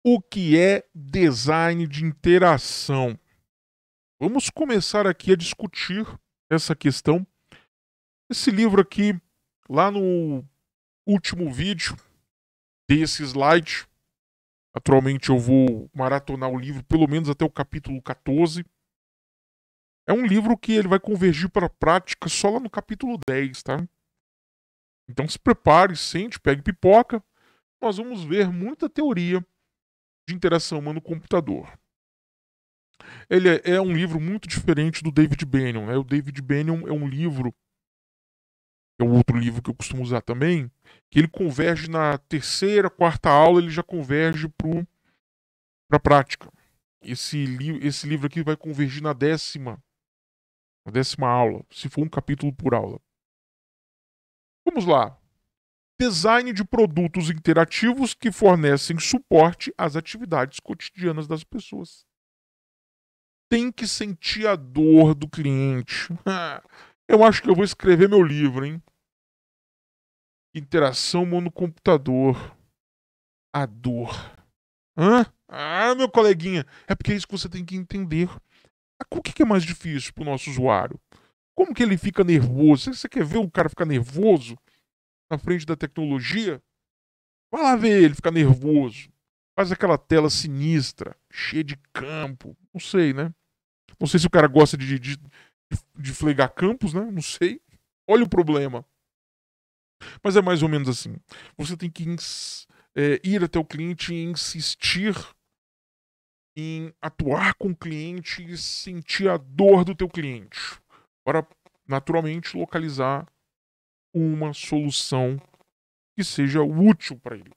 O que é design de interação? Vamos começar aqui a discutir essa questão. Esse livro aqui, lá no último vídeo desse slide, atualmente eu vou maratonar o livro pelo menos até o capítulo 14. É um livro que ele vai convergir para a prática só lá no capítulo 10, tá? Então se prepare, sente, pegue pipoca. Nós vamos ver muita teoria de interação humano-computador. Ele é um livro muito diferente do David Benioff, né? O David Benioff é um livro, é um outro livro que eu costumo usar também, que ele converge na terceira, quarta aula, ele já converge para a prática. Esse livro aqui vai convergir na décima aula, se for um capítulo por aula. Vamos lá. Design de produtos interativos que fornecem suporte às atividades cotidianas das pessoas. Tem que sentir a dor do cliente. Eu acho que eu vou escrever meu livro, hein? Interação humano-computador. A dor. Hã? Ah, meu coleguinha, é porque é isso que você tem que entender. O que é mais difícil pro nosso usuário? Como que ele fica nervoso? Você quer ver o cara ficar nervoso na frente da tecnologia? Vai lá ver ele ficar nervoso. Faz aquela tela sinistra, cheia de campo. Não sei, né? Não sei se o cara gosta de flegar campos, né? Não sei. Olha o problema. Mas é mais ou menos assim. Você tem que ir até o cliente e insistir em atuar com o cliente e sentir a dor do teu cliente. Para, naturalmente, localizar uma solução que seja útil para ele.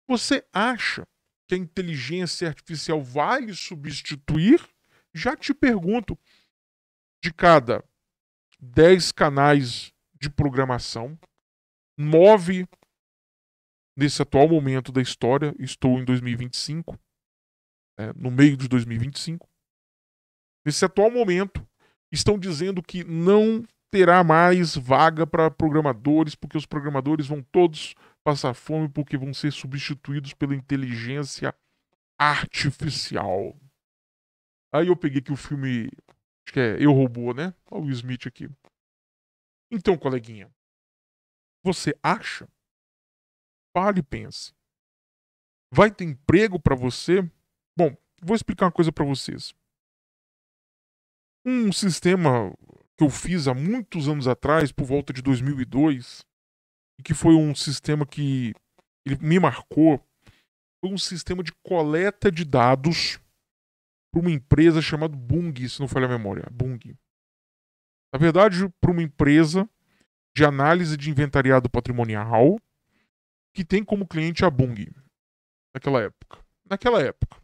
Você acha que a inteligência artificial vai lhe substituir? Já te pergunto, de cada 10 canais de programação, 9 nesse atual momento da história, estou em 2025, no meio de 2025, nesse atual momento, estão dizendo que não terá mais vaga para programadores, porque os programadores vão todos passar fome, porque vão ser substituídos pela inteligência artificial. Aí eu peguei aqui o filme, acho que é Eu, Robô, né? Olha o Will Smith aqui. Então, coleguinha, você acha? Pare e pense. Vai ter emprego para você? Bom, vou explicar uma coisa para vocês. Um sistema que eu fiz há muitos anos atrás, por volta de 2002, e que foi um sistema que ele me marcou, foi um sistema de coleta de dados para uma empresa chamada Bung, se não falha a memória. Bung. Na verdade, para uma empresa de análise de inventariado patrimonial que tem como cliente a Bung naquela época.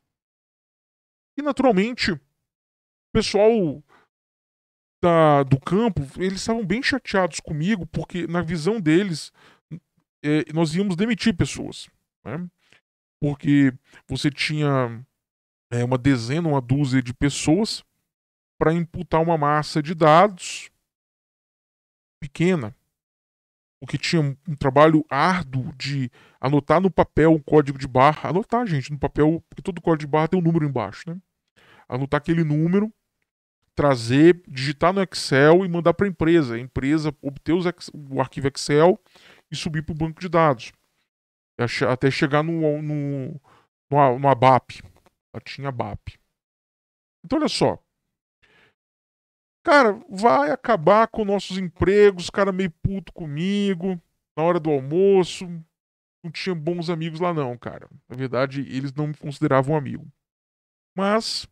E naturalmente, o pessoal do campo, eles estavam bem chateados comigo, porque na visão deles, nós íamos demitir pessoas, né? Porque você tinha uma dezena, uma dúzia de pessoas para imputar uma massa de dados pequena, o que tinha um trabalho árduo de anotar no papel um código de barra. Anotar, gente, no papel, porque todo código de barra tem um número embaixo, né? Anotar aquele número, trazer, digitar no Excel e mandar para a empresa. A empresa obter o arquivo Excel e subir para o banco de dados. Até chegar no ABAP. Ela tinha ABAP. Então, olha só. Cara, vai acabar com nossos empregos, cara meio puto comigo, na hora do almoço. Não tinha bons amigos lá não, cara. Na verdade, eles não me consideravam amigo. Mas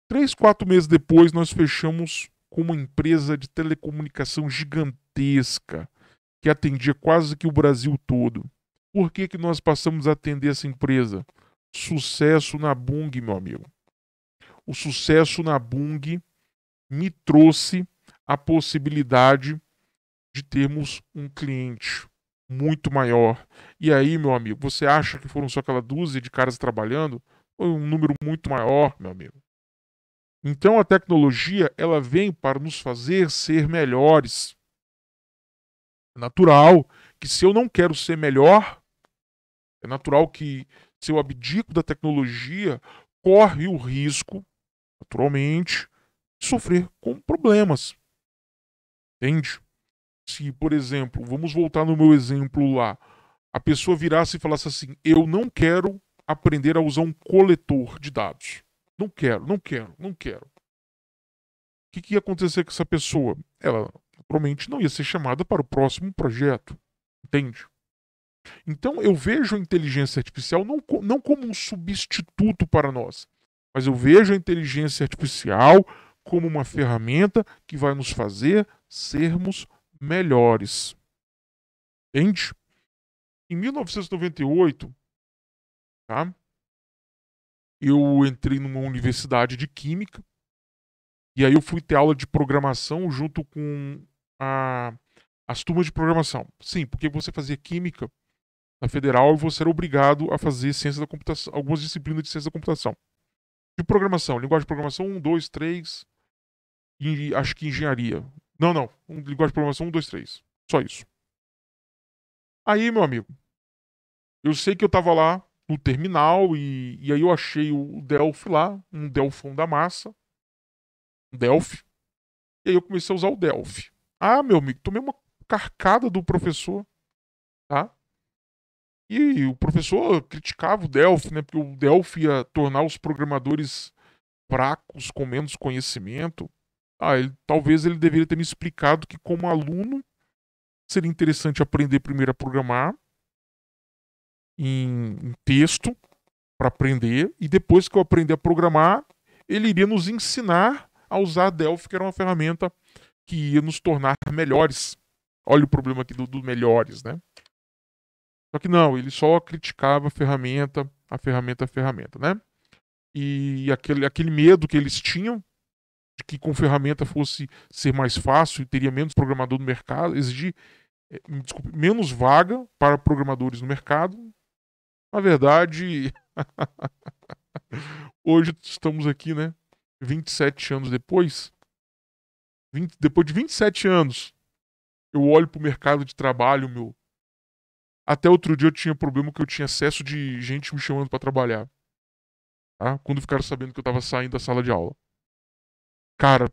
3, 4 meses depois, nós fechamos com uma empresa de telecomunicação gigantesca que atendia quase que o Brasil todo. Por que nós passamos a atender essa empresa? Sucesso na Bung, meu amigo. O sucesso na Bung me trouxe a possibilidade de termos um cliente muito maior. E aí, meu amigo, você acha que foram só aquela dúzia de caras trabalhando? Foi um número muito maior, meu amigo. Então a tecnologia, ela vem para nos fazer ser melhores. É natural que se eu não quero ser melhor, É natural que, se eu abdico da tecnologia, corre o risco, naturalmente, de sofrer com problemas. Entende? Se, por exemplo, vamos voltar no meu exemplo lá, a pessoa virasse e falasse assim: eu não quero aprender a usar um coletor de dados. Não quero, não quero, não quero. O que ia acontecer com essa pessoa? Ela provavelmente não ia ser chamada para o próximo projeto. Entende? Então eu vejo a inteligência artificial não como um substituto para nós, mas eu vejo a inteligência artificial como uma ferramenta que vai nos fazer sermos melhores. Entende? Em 1998, tá? Eu entrei numa universidade de química e aí eu fui ter aula de programação junto com a, as turmas de programação. Sim, porque você fazia química na federal e você era obrigado a fazer ciência da computação, algumas disciplinas de ciência da computação. De programação, linguagem de programação 1, 2, 3 e acho que engenharia. Não, não, linguagem de programação 1, 2, 3. Só isso. Aí, meu amigo, eu sei que eu tava lá no terminal e aí eu achei o Delphi lá, um Delfão da massa, um Delphi, e aí eu comecei a usar o Delphi. Ah, meu amigo, tomei uma carcada do professor, tá? E o professor criticava o Delphi, né? Porque o Delphi ia tornar os programadores fracos, com menos conhecimento. Ah, talvez ele deveria ter me explicado que, como aluno, seria interessante aprender primeiro a programar em texto, para aprender, e depois que eu aprender a programar, ele iria nos ensinar a usar a Delphi, que era uma ferramenta que ia nos tornar melhores. Olha o problema aqui do melhores, né? Só que não, ele só criticava a ferramenta, né? E aquele medo que eles tinham de que com ferramenta fosse ser mais fácil e teria menos programador no mercado, exigir, desculpe, menos vaga para programadores no mercado. Na verdade, hoje estamos aqui, né? 27 anos depois. Depois de 27 anos, eu olho para o mercado de trabalho, meu. Até outro dia eu tinha problema que eu tinha excesso de gente me chamando para trabalhar. Tá? Quando ficaram sabendo que eu estava saindo da sala de aula. Cara,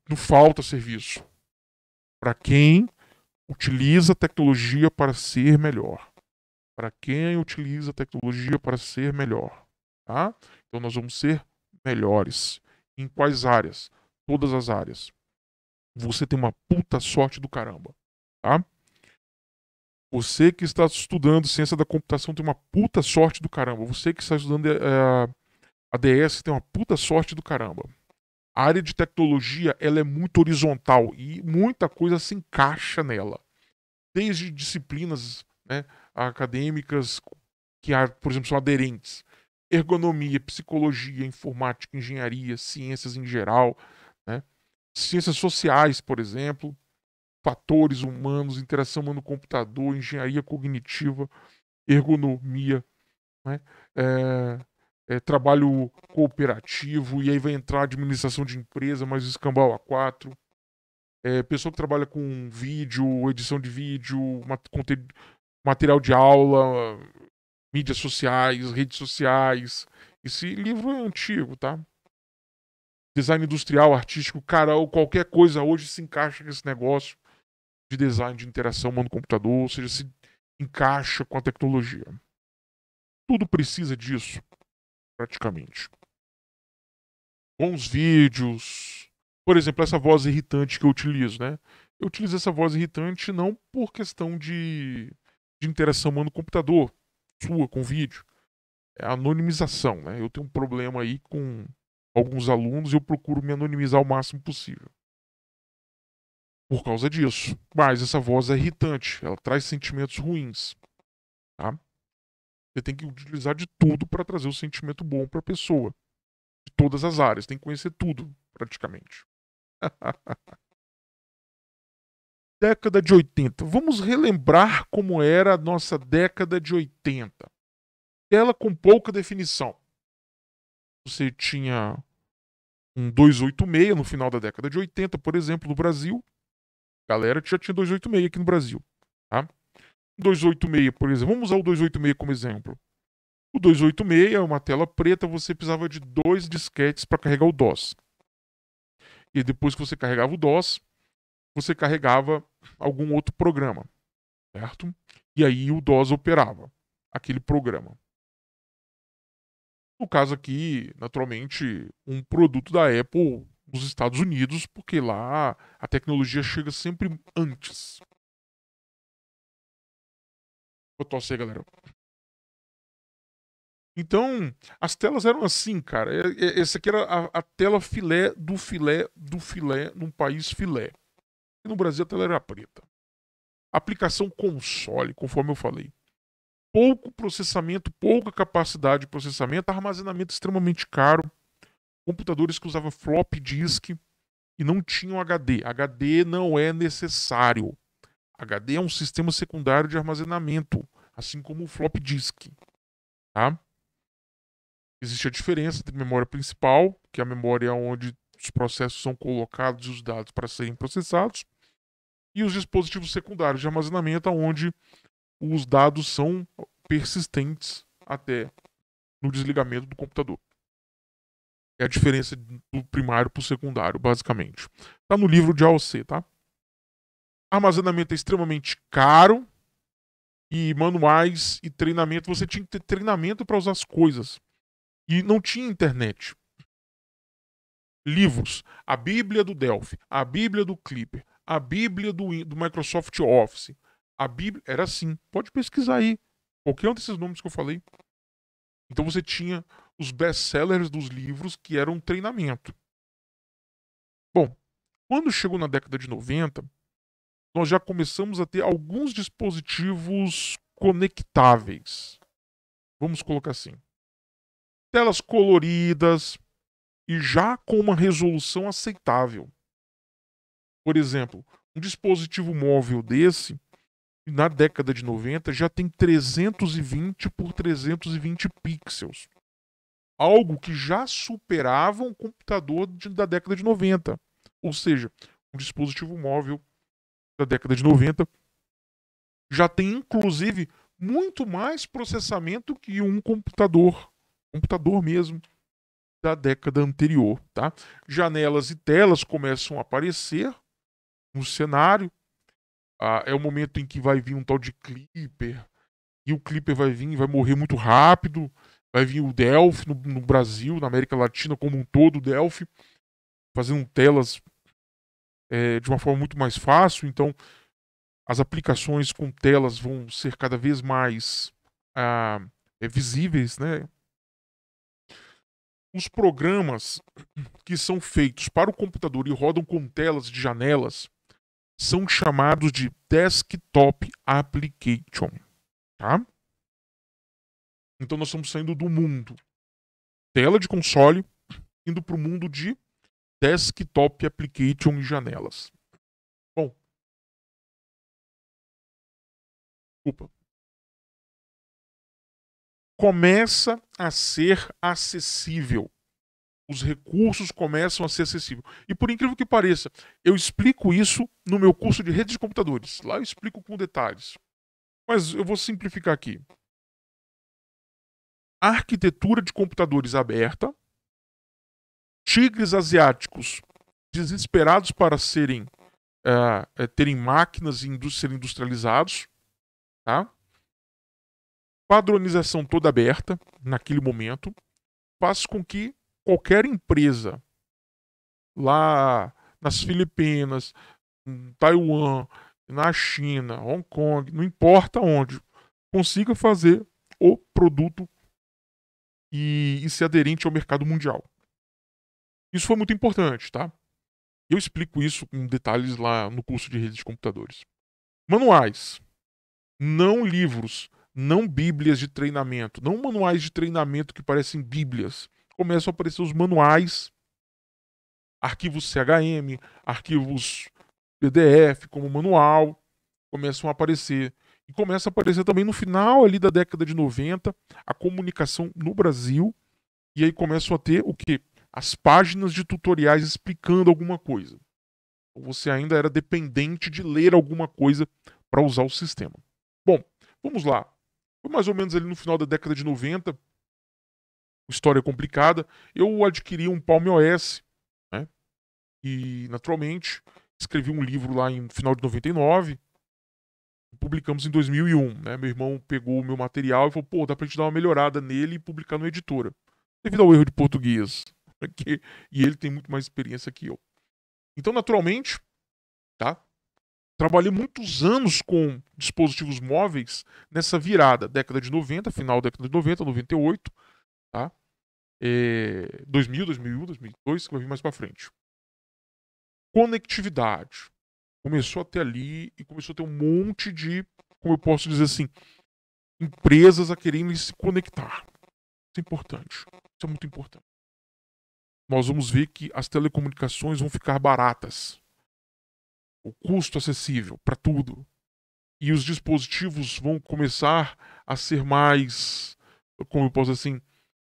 não falta serviço. Para quem utiliza a tecnologia para ser melhor. Para quem utiliza a tecnologia para ser melhor. Tá? Então nós vamos ser melhores. Em quais áreas? Todas as áreas. Você tem uma puta sorte do caramba. Tá? Você que está estudando ciência da computação tem uma puta sorte do caramba. Você que está estudando ADS tem uma puta sorte do caramba. A área de tecnologia ela é muito horizontal e muita coisa se encaixa nela. Desde disciplinas, né, acadêmicas que, por exemplo, são aderentes. Ergonomia, psicologia, informática, engenharia, ciências em geral, né? Ciências sociais, por exemplo, fatores humanos, interação humano-computador, engenharia cognitiva, ergonomia, né? Trabalho cooperativo, e aí vai entrar administração de empresa, mais escambau A4. Pessoa que trabalha com vídeo, edição de vídeo, material de aula, mídias sociais, redes sociais. Esse livro é antigo, tá? Design industrial, artístico, cara, ou qualquer coisa hoje se encaixa nesse negócio de design de interação humano-computador, ou seja, se encaixa com a tecnologia. Tudo precisa disso, praticamente. Bons vídeos. Por exemplo, essa voz irritante que eu utilizo, né? Eu utilizo essa voz irritante não por questão de interação humano-computador, sua, com vídeo. É a anonimização, né? Eu tenho um problema aí com alguns alunos e eu procuro me anonimizar o máximo possível. Por causa disso. Mas essa voz é irritante, ela traz sentimentos ruins, tá? Você tem que utilizar de tudo para trazer o sentimento bom para a pessoa. De todas as áreas, tem que conhecer tudo, praticamente. Década de 80. Vamos relembrar como era a nossa década de 80. Tela com pouca definição. Você tinha um 286 no final da década de 80, por exemplo, no Brasil. Galera já tinha 286 aqui no Brasil. Tá? 286, por exemplo. Vamos usar o 286 como exemplo. O 286 é uma tela preta, você precisava de 2 disquetes para carregar o DOS. E depois que você carregava o DOS, você carregava algum outro programa, certo? E aí o DOS operava aquele programa. No caso aqui, naturalmente, um produto da Apple nos Estados Unidos, porque lá a tecnologia chega sempre antes. Eu tô assim, galera. Então, as telas eram assim, cara. Essa aqui era a tela filé do filé do filé num país filé. E no Brasil a tela era preta. Aplicação console, conforme eu falei. Pouco processamento, pouca capacidade de processamento, armazenamento extremamente caro. Computadores que usavam flop disk e não tinham HD. HD não é necessário. HD é um sistema secundário de armazenamento, assim como o flop disk. Tá? Existe a diferença entre memória principal, que é a memória onde os processos são colocados e os dados para serem processados, e os dispositivos secundários de armazenamento, onde os dados são persistentes até no desligamento do computador. É a diferença do primário para o secundário, basicamente. Está no livro de AOC, tá? Armazenamento é extremamente caro e manuais e treinamento. Você tinha que ter treinamento para usar as coisas. E não tinha internet. Livros. A Bíblia do Delphi, a Bíblia do Clipper, a Bíblia do Microsoft Office. A Bíblia era assim. Pode pesquisar aí. Qualquer um desses nomes que eu falei. Então você tinha os best-sellers dos livros que eram treinamento. Bom, quando chegou na década de 90, nós já começamos a ter alguns dispositivos conectáveis. Vamos colocar assim. Telas coloridas e já com uma resolução aceitável. Por exemplo, um dispositivo móvel desse, na década de 90, já tem 320 por 320 pixels. Algo que já superava um computador da década de 90. Ou seja, um dispositivo móvel da década de 90 já tem, inclusive, muito mais processamento que um computador mesmo, da década anterior. Tá? Janelas e telas começam a aparecer no cenário. É o momento em que vai vir um tal de Clipper, e o Clipper vai vir e vai morrer muito rápido. Vai vir o Delphi no Brasil, na América Latina como um todo, o Delphi, fazendo telas de uma forma muito mais fácil. Então, as aplicações com telas vão ser cada vez mais visíveis, né? Os programas que são feitos para o computador e rodam com telas de janelas são chamados de desktop application, tá? Então nós estamos saindo do mundo tela de console, indo para o mundo de desktop application e janelas. Bom, desculpa. Começa a ser acessível. Os recursos começam a ser acessíveis. E por incrível que pareça, eu explico isso no meu curso de redes de computadores. Lá eu explico com detalhes. Mas eu vou simplificar aqui. Arquitetura de computadores aberta, tigres asiáticos desesperados para terem máquinas e serem industrializados, tá? Padronização toda aberta naquele momento faz com que qualquer empresa lá nas Filipinas, em Taiwan, na China, Hong Kong, não importa onde, consiga fazer o produto e ser aderente ao mercado mundial. Isso foi muito importante, tá? Eu explico isso com detalhes lá no curso de redes de computadores. Manuais, não livros, não bíblias de treinamento, não manuais de treinamento que parecem bíblias. Começam a aparecer os manuais, arquivos CHM, arquivos PDF como manual, começam a aparecer. E começa a aparecer também no final ali da década de 90, a comunicação no Brasil, e aí começam a ter o quê? As páginas de tutoriais explicando alguma coisa. Você ainda era dependente de ler alguma coisa para usar o sistema. Bom, vamos lá. Foi mais ou menos ali no final da década de 90, história complicada. Eu adquiri um Palm OS, né? E, naturalmente, escrevi um livro lá em final de 99, publicamos em 2001, né? Meu irmão pegou o meu material e falou, pô, dá pra gente dar uma melhorada nele e publicar no editora. Devido ao erro de português. E ele tem muito mais experiência que eu. Então, naturalmente, tá? Trabalhei muitos anos com dispositivos móveis nessa virada, década de 90, final da década de 90, 98, tá? 2000, 2001, 2002, que vai vir mais pra frente. Conectividade. Começou a ter ali e começou a ter um monte de, como eu posso dizer assim, empresas a quererem se conectar. Isso é importante. Isso é muito importante. Nós vamos ver que as telecomunicações vão ficar baratas. O custo acessível para tudo. E os dispositivos vão começar a ser mais, como eu posso dizer assim,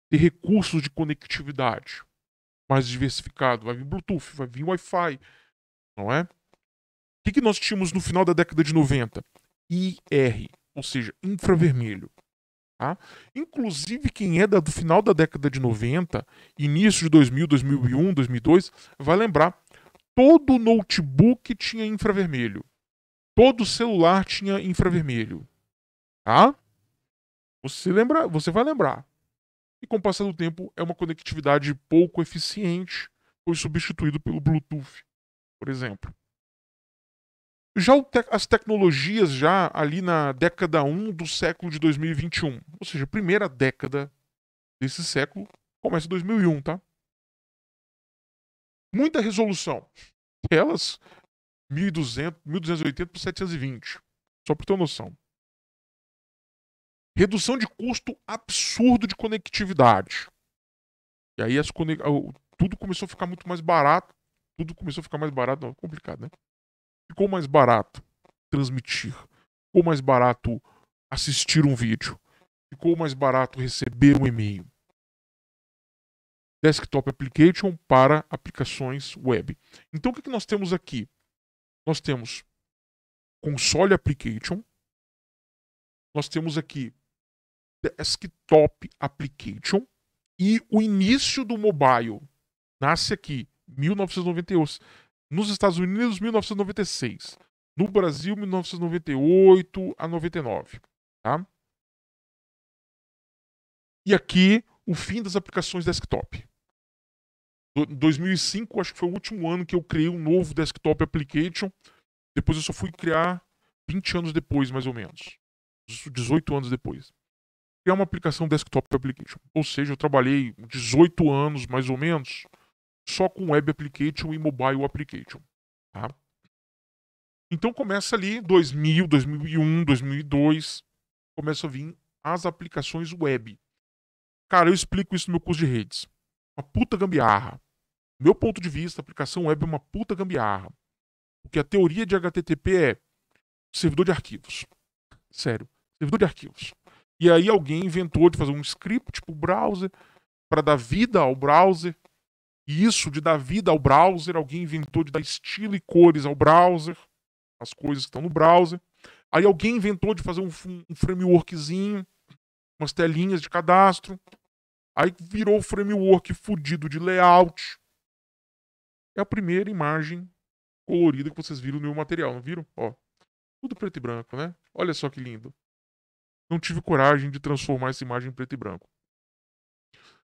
ter recursos de conectividade mais diversificado. Vai vir Bluetooth, vai vir Wi-Fi, não é? O que nós tínhamos no final da década de 90? IR, ou seja, infravermelho. Tá? Inclusive, quem é do final da década de 90, início de 2000, 2001, 2002, vai lembrar, todo notebook tinha infravermelho. Todo celular tinha infravermelho. Tá? Você vai lembrar. E com o passar do tempo, é uma conectividade pouco eficiente, foi substituído pelo Bluetooth, por exemplo. Já as tecnologias já ali na década 1 do século de 2021, ou seja, a primeira década desse século, começa em 2001, tá? Muita resolução. Telas 1200, 1280 por 720. Só para ter uma noção. Redução de custo absurdo de conectividade. E aí tudo começou a ficar muito mais barato. Tudo começou a ficar mais barato. Não, é complicado, né? Ficou mais barato transmitir. Ficou mais barato assistir um vídeo. Ficou mais barato receber um e-mail. Desktop Application para aplicações web. Então o que nós temos aqui? Nós temos Console Application. Nós temos aqui Desktop Application. E o início do mobile nasce aqui, 1998. Nos Estados Unidos, 1996. No Brasil, 1998 a 99. Tá? E aqui, o fim das aplicações desktop. 2005, acho que foi o último ano que eu criei um novo desktop application. Depois eu só fui criar 20 anos depois, mais ou menos. 18 anos depois. Criar uma aplicação desktop application. Ou seja, eu trabalhei 18 anos, mais ou menos, só com web application e mobile application. Tá? Então começa ali 2000, 2001, 2002, começa a vir as aplicações web. Cara, eu explico isso no meu curso de redes. Uma puta gambiarra. Do meu ponto de vista, a aplicação web é uma puta gambiarra. Porque a teoria de HTTP é servidor de arquivos. Sério, servidor de arquivos. E aí alguém inventou de fazer um script pro browser para dar vida ao browser. E isso de dar vida ao browser, alguém inventou de dar estilo e cores ao browser, as coisas que estão no browser. Aí alguém inventou de fazer um frameworkzinho, umas telinhas de cadastro. Aí virou o framework fudido de layout. É a primeira imagem colorida que vocês viram no meu material, não viram? Ó, tudo preto e branco, né? Olha só que lindo. Não tive coragem de transformar essa imagem em preto e branco.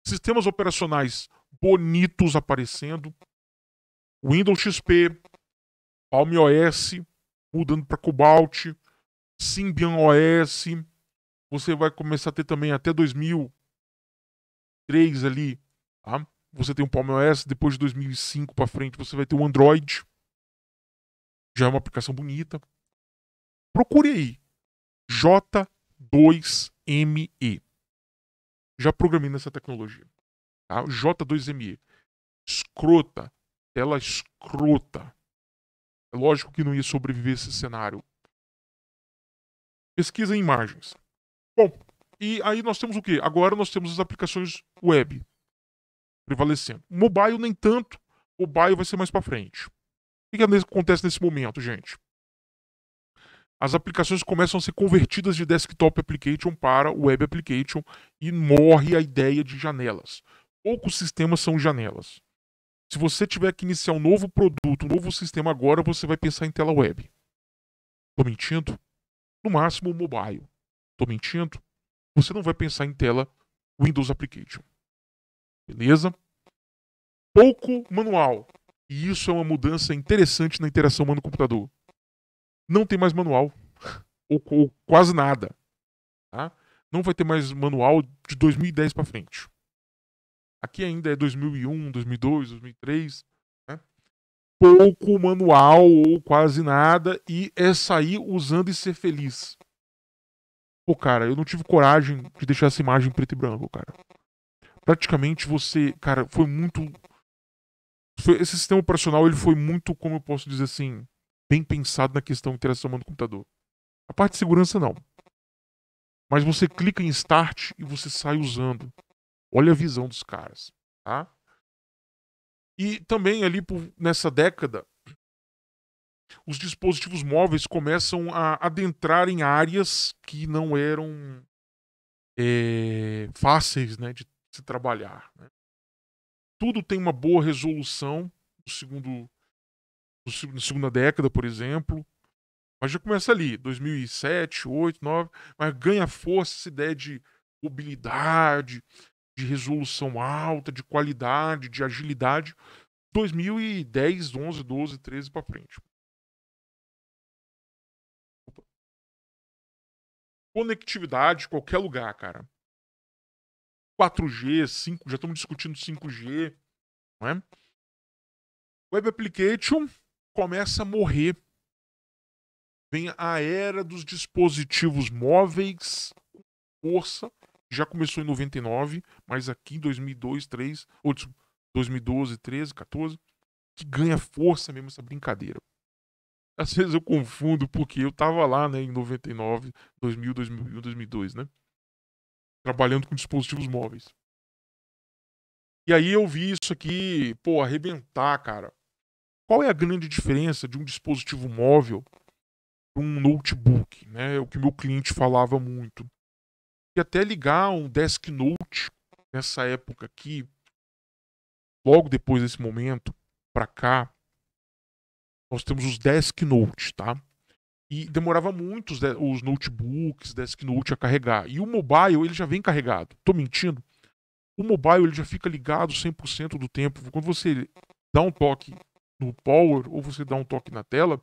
Sistemas operacionais bonitos aparecendo. Windows XP, Palm OS, mudando para Cobalt, Symbian OS. Você vai começar a ter também até 2003 ali, tá? Você tem um Palm OS, depois de 2005 para frente você vai ter um Android. Já é uma aplicação bonita. Procure aí. J2ME. Já programei nessa tecnologia. Tá? J2ME. Escrota. Tela escrota. É lógico que não ia sobreviver esse cenário. Pesquisa em imagens. Bom, e aí nós temos o quê? Agora nós temos as aplicações web prevalecendo. Mobile nem tanto. Mobile vai ser mais para frente. O que acontece nesse momento, gente? as aplicações começam a ser convertidas de desktop application para web application e morre a ideia de janelas. Poucos sistemas são janelas. Se você tiver que iniciar um novo produto, um novo sistema agora, você vai pensar em tela web. Tô mentindo? No máximo mobile. Tô mentindo? Você não vai pensar em tela Windows Application. Beleza? Pouco manual. E isso é uma mudança interessante na interação humano-computador. Não tem mais manual. Ou quase nada. Tá? Não vai ter mais manual de 2010 para frente. Aqui ainda é 2001, 2002, 2003. Né? Pouco manual ou quase nada. E é sair usando e ser feliz. Pô, cara, eu não tive coragem de deixar essa imagem em preto e branco, cara. Praticamente você, cara, foi muito... Esse sistema operacional, ele foi muito, como eu posso dizer assim, bem pensado na questão de interação humano-computador. A parte de segurança, não. Mas você clica em Start e você sai usando. Olha a visão dos caras, tá? E também ali nessa década, os dispositivos móveis começam a adentrar em áreas que não eram fáceis, né, de se trabalhar. Né? Tudo tem uma boa resolução na segunda década, por exemplo. Mas já começa ali, 2007, 2008, 2009, mas ganha força essa ideia de mobilidade, de resolução alta, de qualidade, de agilidade, 2010, 11, 12, 13 para frente. Conectividade, qualquer lugar, cara. 4G, 5, já estamos discutindo 5G, não é? Web Application começa a morrer. Vem a era dos dispositivos móveis, força, já começou em 99, mas aqui em 2002, 3, ou 2012, 13, 14, que ganha força mesmo essa brincadeira. Às vezes eu confundo porque eu tava lá, né, em 99, 2000, 2001, 2002, né? Trabalhando com dispositivos móveis. E aí eu vi isso aqui, pô, arrebentar, cara. Qual é a grande diferença de um dispositivo móvel para um notebook, né? É o que meu cliente falava muito. E até ligar um Desk Note nessa época aqui, logo depois desse momento, para cá, nós temos os Desk Note, tá? E demorava muito os notebooks, Desk Note a carregar. E o mobile, ele já vem carregado. Tô mentindo? O mobile, ele já fica ligado 100% do tempo. Quando você dá um toque no power, ou você dá um toque na tela,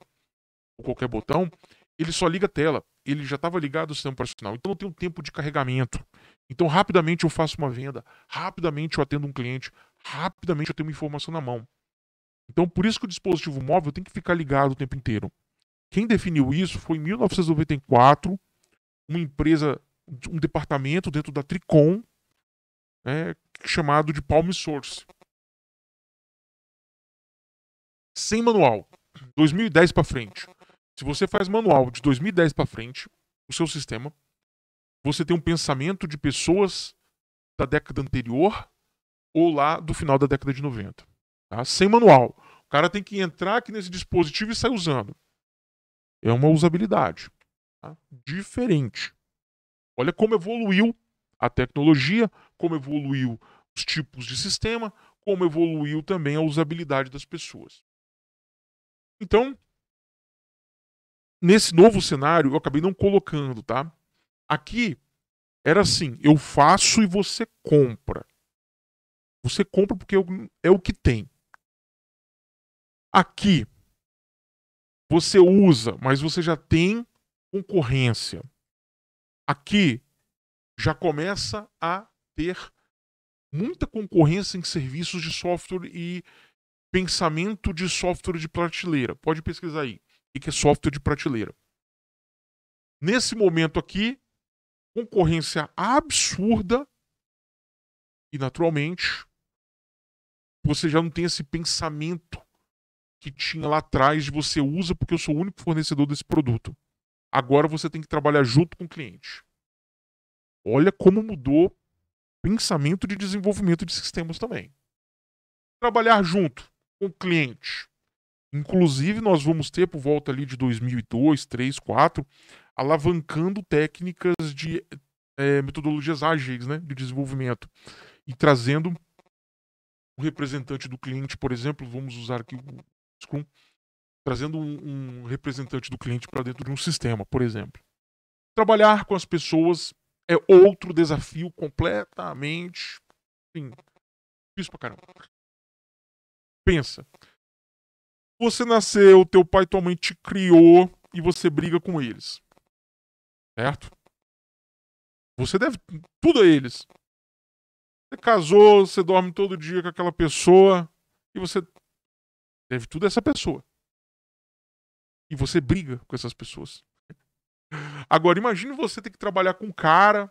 ou qualquer botão, ele só liga a tela. Ele já estava ligado ao sistema operacional. Então não tem um tempo de carregamento. Então rapidamente eu faço uma venda, rapidamente eu atendo um cliente, rapidamente eu tenho uma informação na mão. Então por isso que o dispositivo móvel tem que ficar ligado o tempo inteiro. Quem definiu isso foi em 1994, uma empresa, um departamento dentro da Tricom, né, chamado de Palm Source. Sem manual. 2010 para frente. Se você faz manual de 2010 para frente, o seu sistema, você tem um pensamento de pessoas da década anterior ou lá do final da década de 90. Tá? Sem manual. O cara tem que entrar aqui nesse dispositivo e sair usando. É uma usabilidade. Tá? Diferente. Olha como evoluiu a tecnologia, como evoluiu os tipos de sistema, como evoluiu também a usabilidade das pessoas. Então, nesse novo cenário, eu acabei não colocando, tá? Aqui era assim, eu faço e você compra. Você compra porque é o que tem. Aqui, você usa, mas você já tem concorrência. Aqui, já começa a ter muita concorrência em serviços de software e pensamento de software de prateleira. Pode pesquisar aí. O que é software de prateleira? Nesse momento aqui, concorrência absurda e, naturalmente, você já não tem esse pensamento que tinha lá atrás de você usa porque eu sou o único fornecedor desse produto. Agora você tem que trabalhar junto com o cliente. Olha como mudou o pensamento de desenvolvimento de sistemas também. Trabalhar junto com o cliente. Inclusive, nós vamos ter, por volta ali de 2002, 3, 4, alavancando técnicas de metodologias ágeis, né, de desenvolvimento. E trazendo o representante do cliente, por exemplo, vamos usar aqui o Scrum, trazendo um representante do cliente para dentro de um sistema, por exemplo. Trabalhar com as pessoas é outro desafio completamente, assim, difícil pra caramba. Pensa, você nasceu, teu pai e tua mãe te criou e você briga com eles, certo? Você deve tudo a eles. Você casou, você dorme todo dia com aquela pessoa e você deve tudo a essa pessoa. E você briga com essas pessoas. Agora, imagine você ter que trabalhar com um cara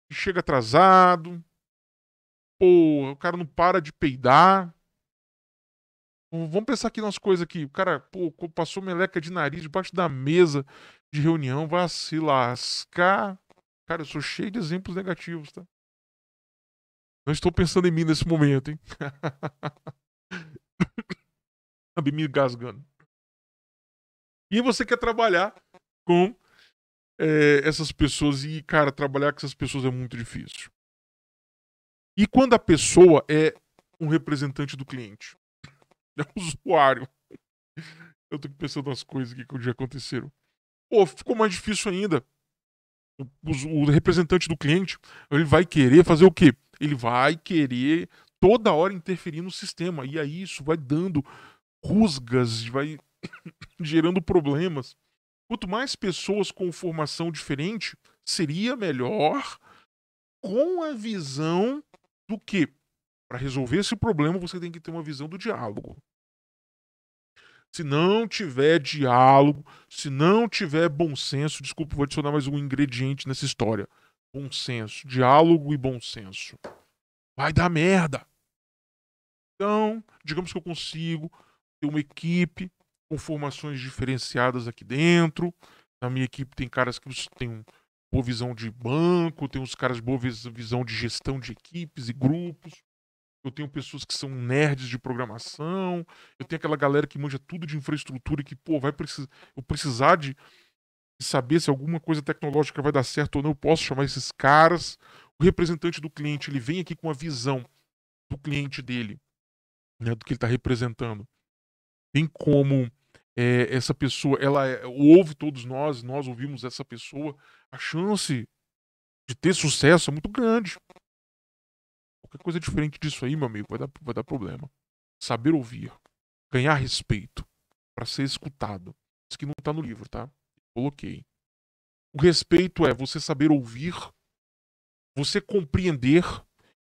que chega atrasado, pô, o cara não para de peidar. Vamos pensar aqui nas coisas aqui. O cara, pô, passou meleca de nariz debaixo da mesa de reunião, vai se lascar. Cara, eu sou cheio de exemplos negativos, tá? Não estou pensando em mim nesse momento, hein? Acabei me engasgando. E você quer trabalhar com essas pessoas e, cara, trabalhar com essas pessoas é muito difícil. E quando a pessoa é um representante do cliente? É um usuário. Eu tô pensando nas coisas aqui que já aconteceram. Pô, ficou mais difícil ainda. O representante do cliente, ele vai querer fazer o quê? Ele vai querer toda hora interferir no sistema. E aí isso vai dando rusgas, vai gerando problemas. Quanto mais pessoas com formação diferente, seria melhor com a visão do que, para resolver esse problema, você tem que ter uma visão do diálogo. Se não tiver diálogo, se não tiver bom senso, desculpa, vou adicionar mais um ingrediente nessa história. Bom senso, diálogo e bom senso. Vai dar merda. Então, digamos que eu consigo ter uma equipe com formações diferenciadas aqui dentro. Na minha equipe tem caras que têm boa visão de banco, tem uns caras de boa visão de gestão de equipes e grupos. Eu tenho pessoas que são nerds de programação. Eu tenho aquela galera que manja tudo de infraestrutura e que, pô, eu precisar de saber se alguma coisa tecnológica vai dar certo ou não. Eu posso chamar esses caras. O representante do cliente, ele vem aqui com a visão do cliente dele, né, do que ele está representando. Tem como essa pessoa, ela ouve todos nós ouvimos essa pessoa. A chance de ter sucesso é muito grande. Qualquer coisa diferente disso aí, meu amigo, vai dar problema. Saber ouvir, ganhar respeito para ser escutado. Isso que não tá no livro, tá? Coloquei. O respeito é você saber ouvir, você compreender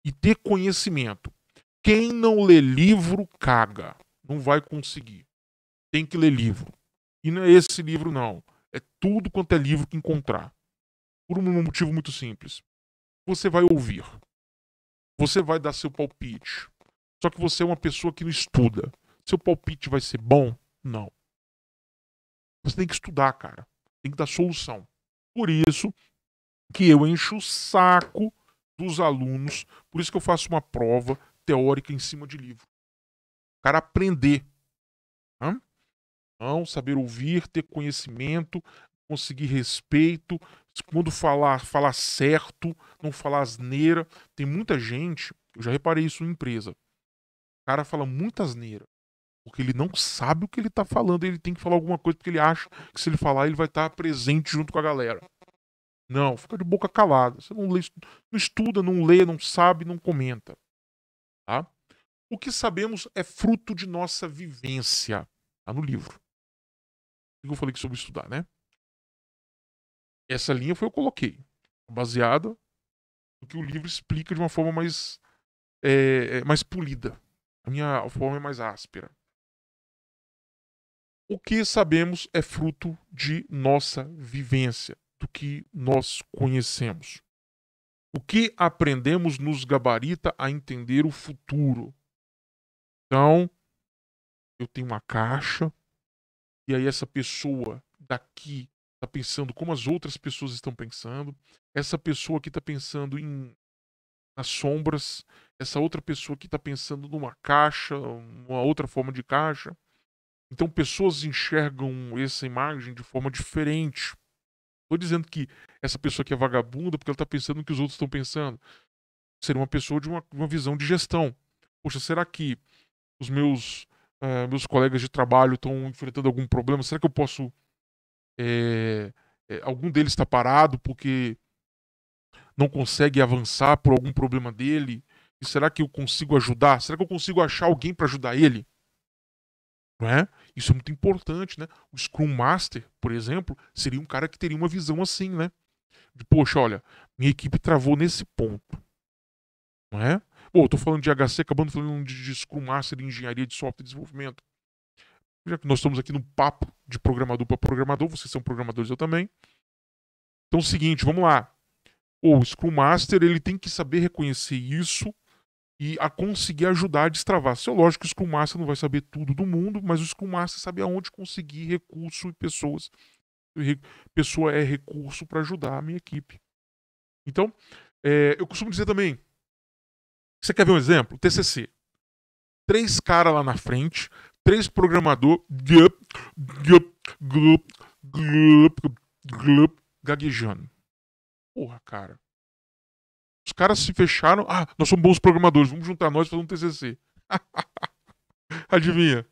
e ter conhecimento. Quem não lê livro, caga. Não vai conseguir. Tem que ler livro. E não é esse livro, não. É tudo quanto é livro que encontrar. Por um motivo muito simples. Você vai ouvir. Você vai dar seu palpite. Só que você é uma pessoa que não estuda. Seu palpite vai ser bom? Não. Você tem que estudar, cara. Tem que dar solução. Por isso que eu encho o saco dos alunos. Por isso que eu faço uma prova teórica em cima de livro. O cara aprender. Hã? Não, saber ouvir, ter conhecimento, conseguir respeito. Quando falar certo, não falar asneira. Tem muita gente, eu já reparei isso em empresa. O cara fala muita asneira. Porque ele não sabe o que ele tá falando. Ele tem que falar alguma coisa porque ele acha que se ele falar, ele vai estar presente junto com a galera. Não, fica de boca calada. Você não lê, não estuda, não lê, não sabe, não comenta. Tá? O que sabemos é fruto de nossa vivência. Tá no livro. O que eu falei sobre estudar, né? Essa linha foi eu coloquei. Baseada no que o livro explica de uma forma mais polida. A minha forma é mais áspera. O que sabemos é fruto de nossa vivência, do que nós conhecemos. O que aprendemos nos gabarita a entender o futuro. Então, eu tenho uma caixa, e aí essa pessoa daqui está pensando como as outras pessoas estão pensando. Essa pessoa aqui está pensando nas sombras. essa outra pessoa que está pensando numa caixa, uma outra forma de caixa. Então pessoas enxergam essa imagem de forma diferente. Estou dizendo que essa pessoa aqui é vagabunda porque ela está pensando no que os outros estão pensando. Seria uma pessoa de uma visão de gestão. Poxa, será que os meus colegas de trabalho estão enfrentando algum problema? Será que eu posso... algum deles está parado porque não consegue avançar por algum problema dele? E será que eu consigo ajudar? Será que eu consigo achar alguém para ajudar ele? Não é? Isso é muito importante, né? O Scrum Master, por exemplo, seria um cara que teria uma visão assim, né? De, poxa, olha, minha equipe travou nesse ponto, não é? Pô, eu tô falando de HC, acabando falando de Scrum Master de engenharia de software e desenvolvimento. Já que nós estamos aqui no papo de programador para programador, vocês são programadores, eu também. Então é o seguinte, vamos lá. O Scrum Master, ele tem que saber reconhecer isso e a conseguir ajudar a destravar. É lógico que o Scrum Master não vai saber tudo do mundo, mas o Scrum Master sabe aonde conseguir recurso e pessoas. Pessoa é recurso para ajudar a minha equipe. Então, eu costumo dizer também, você quer ver um exemplo? TCC. 3 caras lá na frente, 3 programador, gaguejando. Porra, cara. Os caras se fecharam. Ah, nós somos bons programadores, vamos juntar nós e fazer um TCC. Adivinha?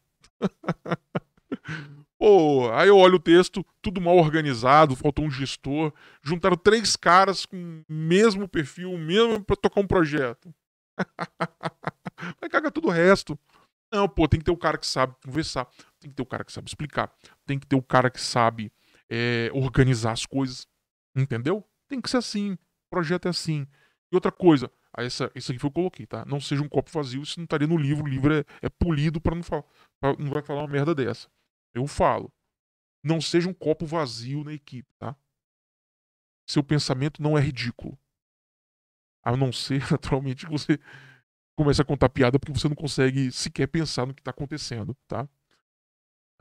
Pô, aí eu olho o texto, tudo mal organizado, faltou um gestor. Juntaram 3 caras com o mesmo perfil, mesmo pra tocar um projeto. Vai cagar tudo o resto. Não, pô, tem que ter o cara que sabe conversar, tem que ter o cara que sabe explicar, tem que ter o cara que sabe organizar as coisas. Entendeu? Tem que ser assim. O projeto é assim. E outra coisa, isso aqui foi o que eu coloquei, tá? Não seja um copo vazio, isso não estaria no livro. O livro é polido pra não falar. Não vai falar uma merda dessa. Eu falo. Não seja um copo vazio na equipe, tá? Seu pensamento não é ridículo. A não ser, naturalmente, que você comece a contar piada porque você não consegue sequer pensar no que tá acontecendo, tá?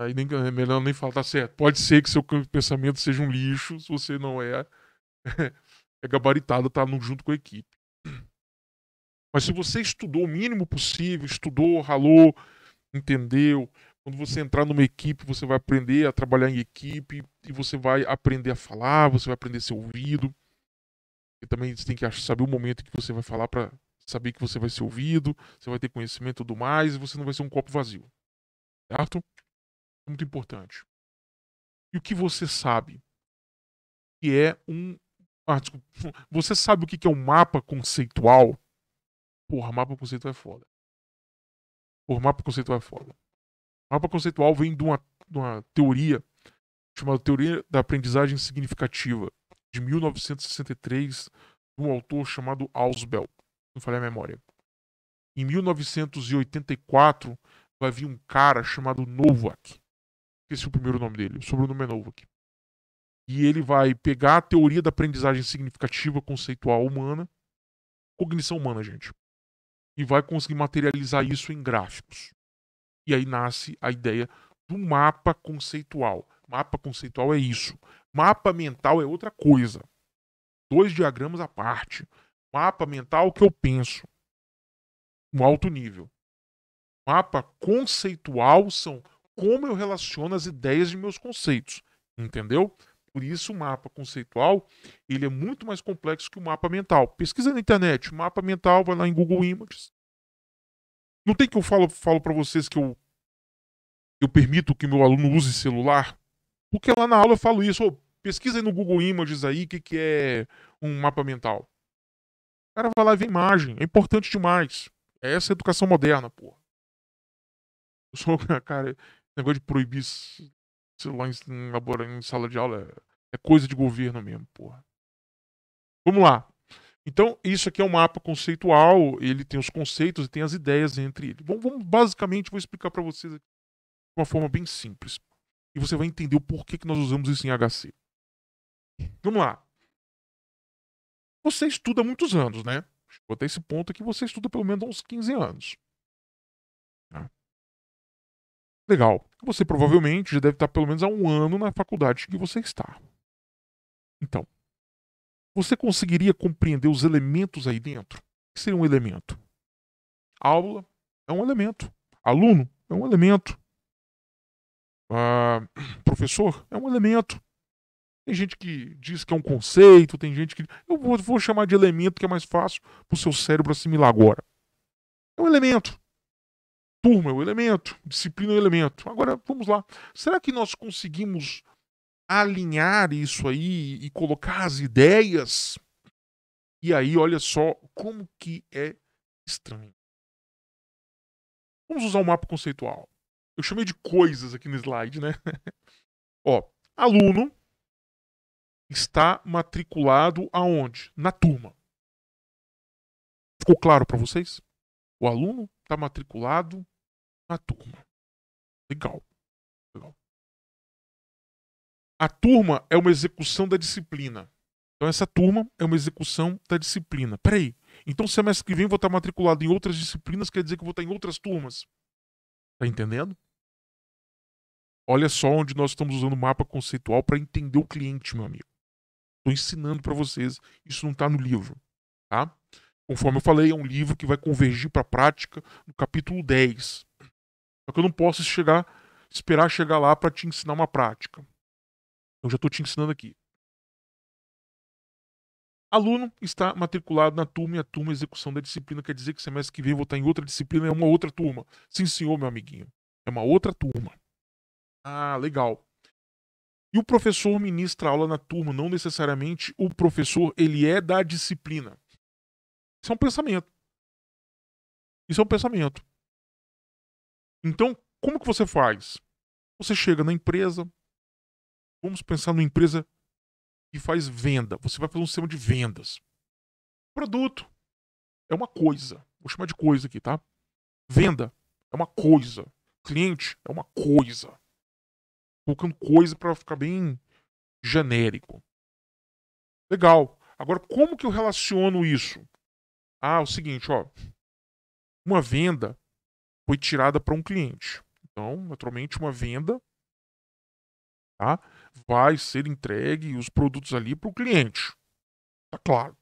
Aí é melhor nem falar, tá certo. Pode ser que seu pensamento seja um lixo, se você não é, é gabaritado, tá junto com a equipe. Mas se você estudou o mínimo possível, estudou, ralou, entendeu? Quando você entrar numa equipe, você vai aprender a trabalhar em equipe e você vai aprender a falar, você vai aprender a ser ouvido. E também você tem que saber o momento que você vai falar para saber que você vai ser ouvido, você vai ter conhecimento e tudo mais e você não vai ser um copo vazio. Certo? Muito importante. E o que você sabe? Que é um... desculpa. Você sabe o que é um mapa conceitual? Porra, mapa conceitual é foda. Porra, mapa conceitual é foda. Mapa conceitual vem de uma teoria chamada Teoria da Aprendizagem Significativa, de 1963, de um autor chamado Ausubel. Não falei a memória. Em 1984, vai vir um cara chamado Novak. Esse é o primeiro nome dele, o sobrenome é Novak. E ele vai pegar a teoria da aprendizagem significativa conceitual humana, cognição humana, gente, e vai conseguir materializar isso em gráficos. E aí nasce a ideia do mapa conceitual. Mapa conceitual é isso. Mapa mental é outra coisa. 2 diagramas à parte. Mapa mental é o que eu penso. Um alto nível. Mapa conceitual são como eu relaciono as ideias de meus conceitos. Entendeu? Por isso o mapa conceitual ele é muito mais complexo que o mapa mental. Pesquisa na internet. Mapa mental, vai lá em Google Images. Não tem que eu falo para vocês que eu permito que meu aluno use celular? Porque lá na aula eu falo isso. Pesquisa aí no Google Images aí o que é um mapa mental. O cara vai lá e vê imagem. É importante demais. Essa é a educação moderna, porra. Eu sou, cara, negócio de proibir celular em sala de aula é coisa de governo mesmo, porra. Vamos lá. Então, isso aqui é um mapa conceitual, ele tem os conceitos e tem as ideias entre eles. Basicamente, vou explicar para vocês aqui de uma forma bem simples. E você vai entender o porquê que nós usamos isso em HC. Vamos lá. Você estuda há muitos anos, né? Chegou até esse ponto aqui, você estuda pelo menos uns 15 anos. Tá? Legal. Você provavelmente já deve estar pelo menos há 1 ano na faculdade que você está. Então, você conseguiria compreender os elementos aí dentro? O que seria um elemento? Aula é um elemento. Aluno é um elemento. Professor é um elemento. Tem gente que diz que é um conceito, tem gente que. Eu vou chamar de elemento, que é mais fácil para o seu cérebro assimilar agora. É um elemento. Turma é um elemento. Disciplina é um elemento. Agora, vamos lá. Será que nós conseguimos alinhar isso aí e colocar as ideias? E aí, olha só como que é estranho. Vamos usar o mapa conceitual. Eu chamei de coisas aqui no slide, né? Ó, aluno está matriculado aonde? Na turma. Ficou claro para vocês? O aluno está matriculado na turma. Legal. Legal. A turma é uma execução da disciplina. Então essa turma é uma execução da disciplina. Peraí. Então semestre que vem eu vou estar matriculado em outras disciplinas, quer dizer que eu vou estar em outras turmas. Tá entendendo? Olha só onde nós estamos usando o mapa conceitual para entender o cliente, meu amigo. Estou ensinando para vocês. Isso não está no livro, tá? Conforme eu falei, é um livro que vai convergir para a prática no capítulo 10. Só que eu não posso esperar chegar lá para te ensinar uma prática. Eu já estou te ensinando aqui. Aluno está matriculado na turma e a turma execução da disciplina quer dizer que semestre que vem eu vou estar em outra disciplina, é uma outra turma. Sim, senhor, meu amiguinho. É uma outra turma. Ah, legal. E o professor ministra aula na turma, não necessariamente o professor, ele é da disciplina. Isso é um pensamento. Isso é um pensamento. Então, como que você faz? Você chega na empresa, vamos pensar numa empresa que faz venda. Você vai fazer um sistema de vendas. Produto é uma coisa. Vou chamar de coisa aqui, tá? Venda é uma coisa. Cliente é uma coisa. Colocando coisa para ficar bem genérico. Legal. Agora, como que eu relaciono isso? Ah, é o seguinte, ó. Uma venda foi tirada para um cliente. Então, naturalmente, uma venda, tá, vai ser entregue os produtos ali para o cliente. Tá claro.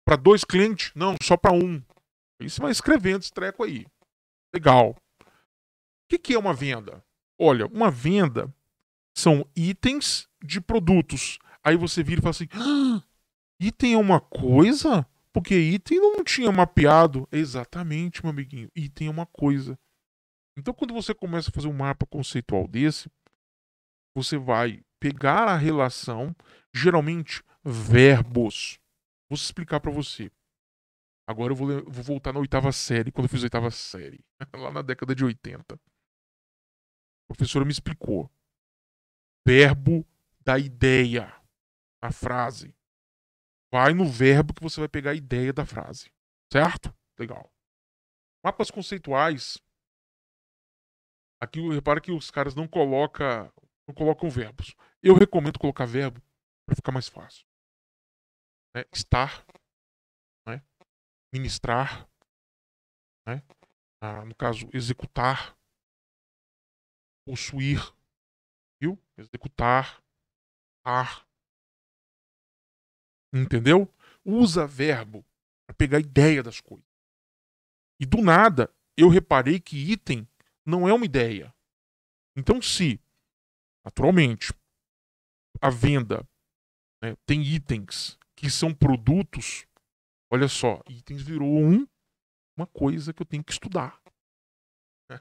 Para 2 clientes? Não, só para um. Aí você vai escrevendo esse treco aí. Legal. O que é uma venda? Olha, uma venda são itens de produtos. Aí você vira e fala assim: item é uma coisa? Porque item não tinha mapeado. Exatamente, meu amiguinho. Item é uma coisa. Então, quando você começa a fazer um mapa conceitual desse, você vai pegar a relação, geralmente verbos. Vou explicar para você. Agora eu vou voltar na 8ª série, quando eu fiz a 8ª série, lá na década de 80. A professora me explicou. Verbo da ideia, a frase. Vai no verbo que você vai pegar a ideia da frase. Certo? Legal. Mapas conceituais. Aqui repara que os caras não colocam verbos. Eu recomendo colocar verbo para ficar mais fácil. Né? Estar, né? Ministrar, né? No caso, executar, possuir, viu? Executar, ar. Entendeu? Usa verbo para pegar a ideia das coisas. E do nada, eu reparei que item não é uma ideia. Então, se, naturalmente, a venda, né, tem itens que são produtos, olha só, itens virou uma coisa que eu tenho que estudar. Né?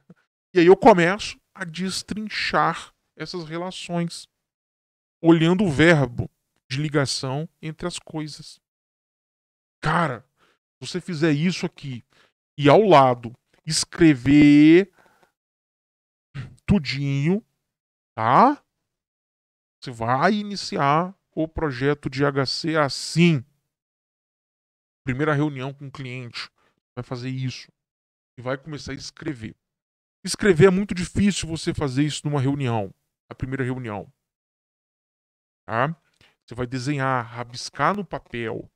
E aí eu começo a destrinchar essas relações, olhando o verbo de ligação entre as coisas. Cara, se você fizer isso aqui e ao lado escrever tudinho, tá? Você vai iniciar o projeto de HC assim. Primeira reunião com o cliente, vai fazer isso e vai começar a escrever. Escrever é muito difícil você fazer isso numa reunião, a primeira reunião. Tá? Você vai desenhar, rabiscar no papel.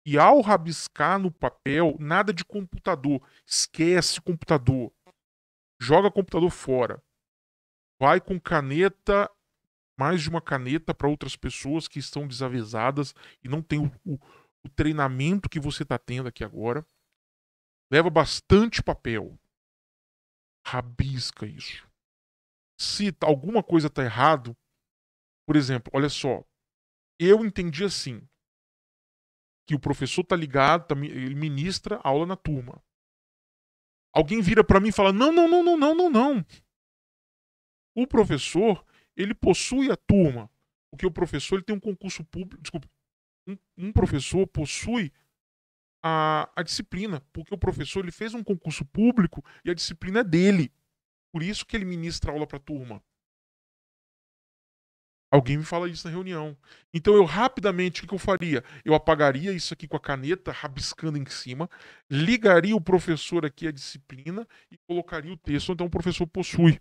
E ao rabiscar no papel, nada de computador. Esquece computador. Joga computador fora. Vai com caneta, mais de uma caneta para outras pessoas que estão desavisadas e não tem o treinamento que você está tendo aqui agora. Leva bastante papel. Rabisca isso. Se alguma coisa está errado, por exemplo, olha só, eu entendi assim, que o professor tá ligado, ele ministra a aula na turma. Alguém vira para mim e fala: não, não, não, não, não, não, não. O professor, ele possui a turma. Porque o professor ele tem um concurso público. Desculpa. Um professor possui a disciplina. Porque o professor ele fez um concurso público e a disciplina é dele. Por isso que ele ministra a aula para a turma. Alguém me fala isso na reunião. Então eu rapidamente, o que eu faria? Eu apagaria isso aqui com a caneta, rabiscando em cima, ligaria o professor aqui à disciplina e colocaria o texto. Então o professor possui.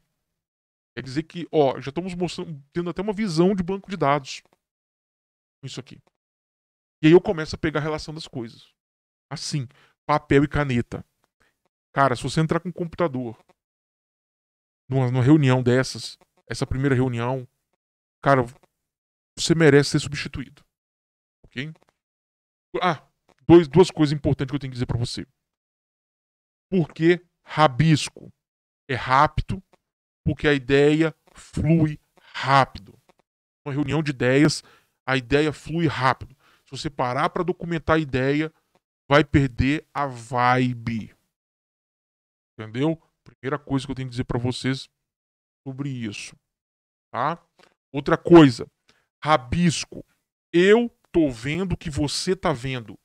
Quer dizer que, ó, já estamos mostrando, tendo até uma visão de banco de dados com isso aqui. E aí eu começo a pegar a relação das coisas. Assim, papel e caneta. Cara, se você entrar com um computador numa reunião dessas, essa primeira reunião, cara, você merece ser substituído. Ok? Ah, duas coisas importantes que eu tenho que dizer pra você. Porque rabisco é rápido, porque a ideia flui rápido. Uma reunião de ideias, a ideia flui rápido. Se você parar para documentar a ideia, vai perder a vibe. Entendeu? Primeira coisa que eu tenho que dizer para vocês sobre isso. Tá? Outra coisa, rabisco. Eu tô vendo o que você tá vendo.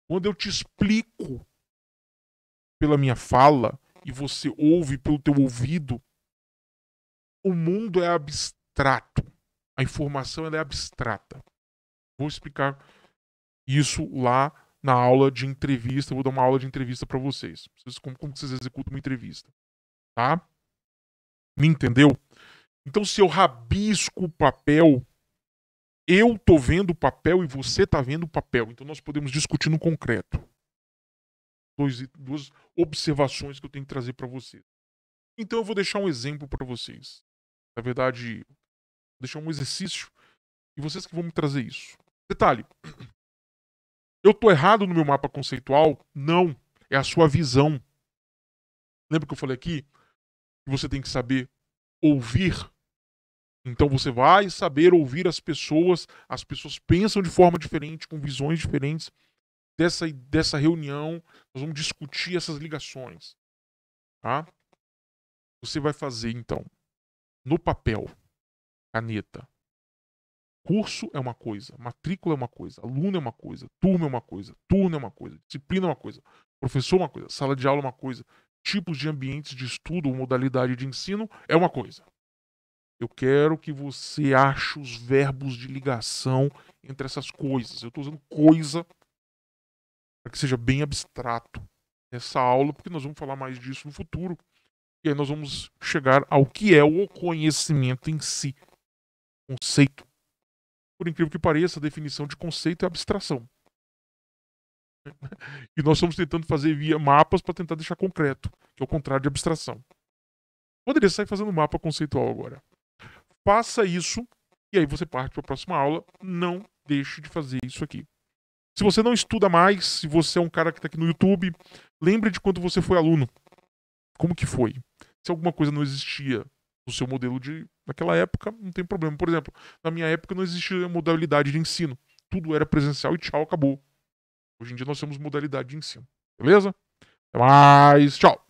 Quando eu te explico pela minha fala e você ouve pelo teu ouvido, o mundo é abstrato. A informação ela é abstrata. Vou explicar isso lá na aula de entrevista. Vou dar uma aula de entrevista para vocês. Como vocês executam uma entrevista. Tá? Me entendeu? Então, se eu rabisco o papel, eu tô vendo o papel e você tá vendo o papel. Então, nós podemos discutir no concreto. Duas observações que eu tenho que trazer para vocês. Então, eu vou deixar um exemplo para vocês. Na verdade, vou deixar um exercício e vocês que vão me trazer isso. Detalhe. Eu tô errado no meu mapa conceitual? Não. É a sua visão. Lembra que eu falei aqui? Que você tem que saber ouvir. Então você vai saber ouvir as pessoas pensam de forma diferente, com visões diferentes. Dessa reunião, nós vamos discutir essas ligações. Tá? Você vai fazer, então, no papel, caneta. Curso é uma coisa, matrícula é uma coisa, aluno é uma coisa, turma é uma coisa, turno é uma coisa, disciplina é uma coisa, professor é uma coisa, sala de aula é uma coisa, tipos de ambientes de estudo ou modalidade de ensino é uma coisa. Eu quero que você ache os verbos de ligação entre essas coisas. Eu estou usando coisa para que seja bem abstrato essa aula, porque nós vamos falar mais disso no futuro. E aí nós vamos chegar ao que é o conhecimento em si. Conceito. Por incrível que pareça, a definição de conceito é abstração. E nós estamos tentando fazer via mapas para tentar deixar concreto, que é o contrário de abstração. Poderia sair fazendo mapa conceitual agora. Faça isso e aí você parte para a próxima aula. Não deixe de fazer isso aqui. Se você não estuda mais, se você é um cara que está aqui no YouTube, lembre de quando você foi aluno. Como que foi? Se alguma coisa não existia no seu modelo naquela época, não tem problema. Por exemplo, na minha época não existia modalidade de ensino. Tudo era presencial e tchau, acabou. Hoje em dia nós temos modalidade de ensino. Beleza? Até mais. Tchau.